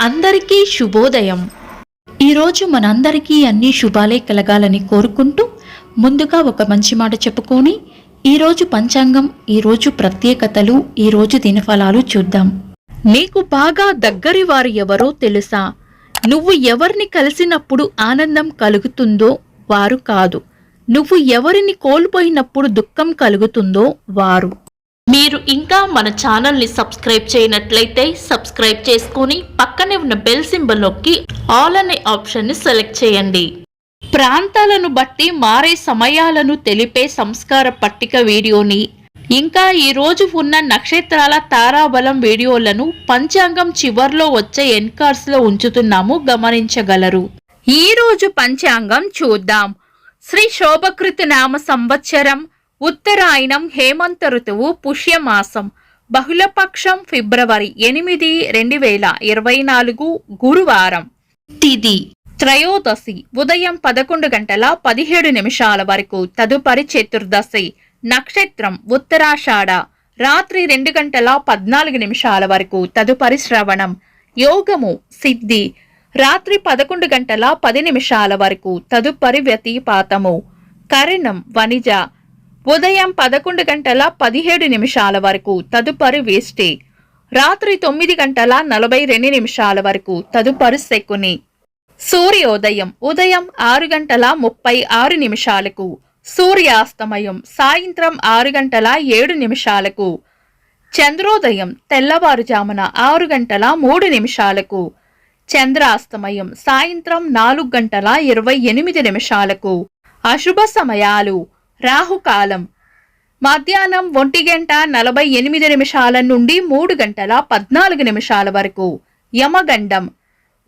అందరికీ శుభోదయం. ఈరోజు మనందరికీ అన్ని శుభాలే కలగాలని కోరుకుంటూ ముందుగా ఒక మంచి మాట చెప్పుకొని ఈరోజు పంచాంగం, ఈరోజు ప్రత్యేకతలు, ఈరోజు దినఫలాలు చూద్దాం. నీకు బాగా దగ్గరి వారు ఎవరో తెలుసా? నువ్వు ఎవరిని కలిసినప్పుడు ఆనందం కలుగుతుందో వారు కాదు, నువ్వు ఎవరిని కోల్పోయినప్పుడు దుఃఖం కలుగుతుందో వారు. మీరు ఇంకా మన ఛానల్ని సబ్స్క్రైబ్ చేయనట్లయితే సబ్స్క్రైబ్ చేసుకొని పక్కనే ఉన్న బెల్ సింబల్ నొక్కి ఆల్ అనే ఆప్షన్ని సెలెక్ట్ చేయండి. ప్రాంతాలను బట్టి మారే సమయాలను తెలిపే సంస్కార పట్టిక వీడియోని, ఇంకా ఈరోజు ఉన్న నక్షత్రాల తారాబలం వీడియోలను పంచాంగం చివర్లో వచ్చే ఎన్కార్స్లో ఉంచుతున్నాము, గమనించగలరు. ఈరోజు పంచాంగం చూద్దాం. శ్రీ శోభకృత నామ సంవత్సరం, ఉత్తరాయణం, హేమంత ఋతువు, పుష్యమాసం, బహుళపక్షం, ఫిబ్రవరి 8, 2024, గురువారం. తిథి త్రయోదశి, ఉదయం 11:17 వరకు, తదుపరి చతుర్దశి. నక్షత్రం ఉత్తరాషాఢ, రాత్రి 2:14 వరకు, తదుపరి శ్రవణం. యోగము సిద్ధి, రాత్రి 11:10 వరకు, తదుపరి వ్యతిపాతము. కరణం వనిజ, ఉదయం 11:17 వరకు, తదుపరి వేష్టి. రాత్రి 9:42 వరకు, తదుపరి శకుని. సూర్యోదయం ఉదయం 6:36, సూర్యాస్తమయం సాయంత్రం 6:07. చంద్రోదయం తెల్లవారుజామున 6:03, చంద్రాస్తమయం సాయంత్రం 4:28. అశుభ సమయాలు: రాహుకాలం మధ్యాహ్నం 1:48 నుండి 3:14 వరకు. యమగండం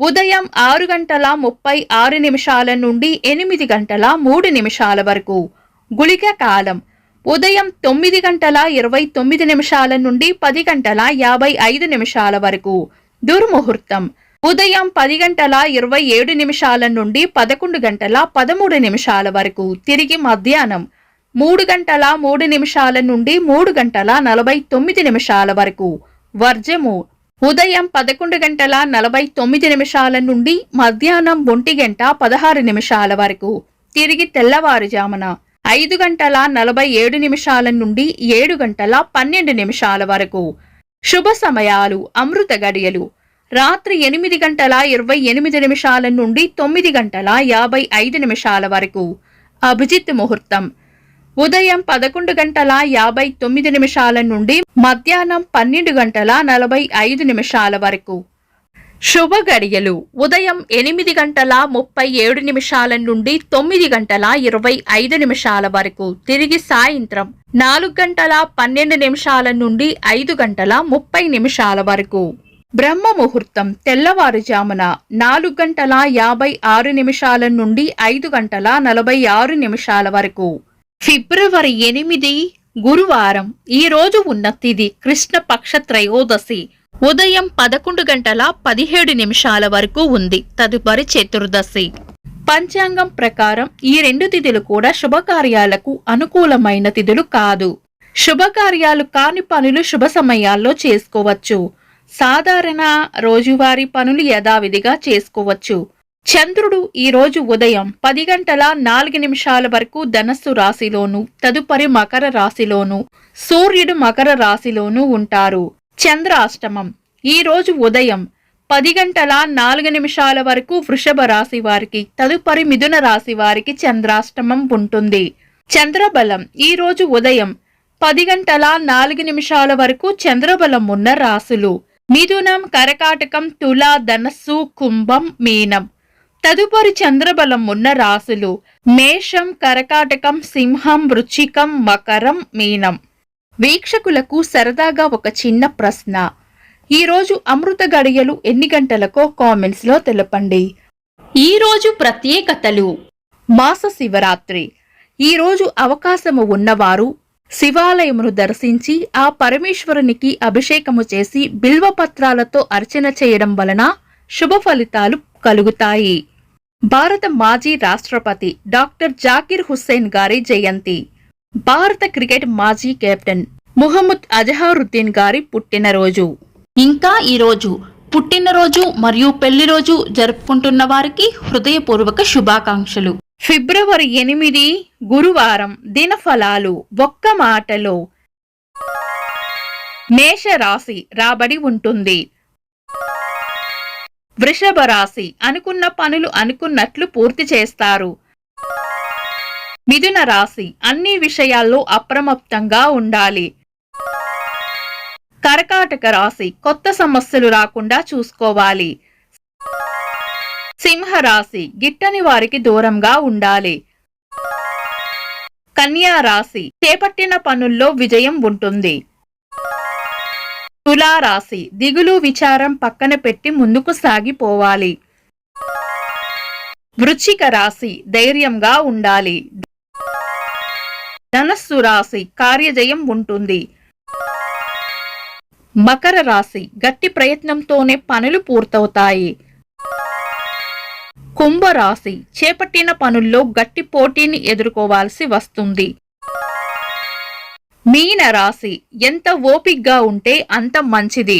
ఉదయం 6:36 నుండి 8:03 వరకు. గుళిక కాలం ఉదయం 9:29 నుండి 10:55 వరకు. దుర్ముహూర్తం ఉదయం 10:27 నుండి 11:13 వరకు. తిరిగి మధ్యాహ్నం 3:03 నుండి 3:49 వరకు. వర్జము ఉదయం 11:49 నుండి మధ్యాహ్నం 1:16 వరకు. తిరిగి తెల్లవారుజామున 5:47 నుండి 7:12 వరకు. శుభ సమయాలు: అమృత గడియలు రాత్రి 8:28 నుండి 9:55 వరకు. అభిజిత్ ముహూర్తం ఉదయం 11:59 నుండి మధ్యాహ్నం 12:45 వరకు. శుభ గడియలు ఉదయం 8:37 నుండి 9:25 వరకు. తిరిగి సాయంత్రం 4:12 నుండి 5:30 వరకు. బ్రహ్మ ముహూర్తం తెల్లవారుజామున 4:56 నుండి 5:46 వరకు. ఫిబ్రవరి 8, గురువారం. ఈ రోజు ఉన్న తిథి కృష్ణపక్ష త్రయోదశి, ఉదయం 11:17 వరకు ఉంది, తదుపరి చతుర్దశి. పంచాంగం ప్రకారం ఈ రెండు తిథులు కూడా శుభకార్యాలకు అనుకూలమైన తిథులు కాదు. శుభకార్యాలు కాని పనులు శుభ సమయాల్లో చేసుకోవచ్చు. సాధారణ రోజువారీ పనులు యథావిధిగా చేసుకోవచ్చు. చంద్రుడు ఈ రోజు ఉదయం 10:04 వరకు ధనస్సు రాశిలోను, తదుపరి మకర రాశిలోను, సూర్యుడు మకర రాశిలోను ఉంటారు. చంద్రాష్టమం ఈ రోజు ఉదయం 10:04 వరకు వృషభ రాశి వారికి, తదుపరి మిథున రాశి వారికి చంద్రాష్టమం ఉంటుంది. చంద్రబలం ఈ రోజు ఉదయం 10:04 వరకు చంద్రబలం ఉన్న రాశులు: మిథునం, కర్కాటకం, తుల, ధనస్సు, కుంభం, మీనం. తదుపరి చంద్రబలం ఉన్న రాశులు: మేషం, కర్కాటకం, సింహం, వృశ్చికం, మకరం, మీనం. వీక్షకులకు సరదాగా ఒక చిన్న ప్రశ్న: ఈరోజు అమృత గడియలు ఎన్ని గంటలకో కామెంట్స్ లో తెలపండి. ఈరోజు ప్రత్యేకతలు: మాస శివరాత్రి. ఈరోజు అవకాశము ఉన్నవారు శివాలయమును దర్శించి ఆ పరమేశ్వరునికి అభిషేకము చేసి బిల్వపత్రాలతో అర్చన చేయడం వలన శుభ ఫలితాలు కలుగుతాయి. భారత మాజీ రాష్ట్రపతి డాక్టర్ జాకిర్ హుస్సేన్ గారి జయంతి. భారత క్రికెట్ మాజీ కెప్టెన్ ముహమ్మద్ అజహరుద్దీన్ గారి పుట్టినరోజు. ఇంకా ఈరోజు పుట్టినరోజు మరియు పెళ్లి రోజు జరుపుకుంటున్న వారికి హృదయపూర్వక శుభాకాంక్షలు. ఫిబ్రవరి 8 గురువారం. దినఫలాలు. ఒక్క మాటలో మేషరాశి రాబడి ఉంటుంది. వృషభ రాశి అనుకున్న పనులు అనుకున్నట్లు పూర్తి చేస్తారు. మిథున రాశి అన్ని విషయాల్లో అప్రమత్తంగా ఉండాలి. కర్కాటక రాశి కొత్త సమస్యలు రాకుండా చూసుకోవాలి. సింహరాశి గిట్టని వారికి దూరంగా ఉండాలి. కన్యా రాశి చేపట్టిన పనుల్లో విజయం ఉంటుంది. తులారాశి దిగులు విచారం పక్కన పెట్టి ముందుకు సాగిపోవాలి. వృశ్చిక రాశి ధైర్యంగా ఉండాలి. ధనస్సు రాశి కార్యజయం ఉంటుంది. మకర రాశి గట్టి ప్రయత్నంతోనే పనులు పూర్తవుతాయి. కుంభరాశి చేపట్టిన పనుల్లో గట్టి పోటీని ఎదుర్కోవాల్సి వస్తుంది. మీన రాశి ఎంత ఓపిగ్గా ఉంటే అంత మంచిది.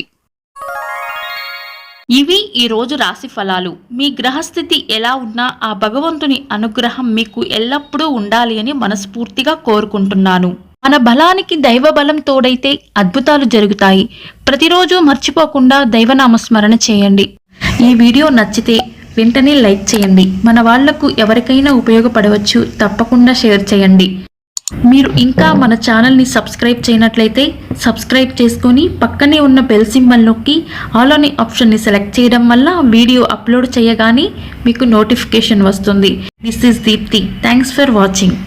ఇవి ఈ రోజు రాశి ఫలాలు. మీ గ్రహస్థితి ఎలా ఉన్నా ఆ భగవంతుని అనుగ్రహం మీకు ఎల్లప్పుడూ ఉండాలి అని మనస్ఫూర్తిగా కోరుకుంటున్నాను. మన బలానికి దైవ బలం తోడైతే అద్భుతాలు జరుగుతాయి. ప్రతిరోజు మర్చిపోకుండా దైవనామస్మరణ చేయండి. ఈ వీడియో నచ్చితే వెంటనే లైక్ చేయండి. మన వాళ్లకు ఎవరికైనా ఉపయోగపడవచ్చు. తప్పకుండా షేర్ చేయండి. మీరు ఇంకా మన ఛానల్ని సబ్స్క్రైబ్ చేయనట్లయితే సబ్స్క్రైబ్ చేసుకొని పక్కనే ఉన్న బెల్ సింబల్ నొక్కి ఆల్ అనే ఆప్షన్ని సెలెక్ట్ చేయడం వల్ల వీడియో అప్లోడ్ చేయగానే మీకు నోటిఫికేషన్ వస్తుంది. This is Deepthi. Thanks for watching.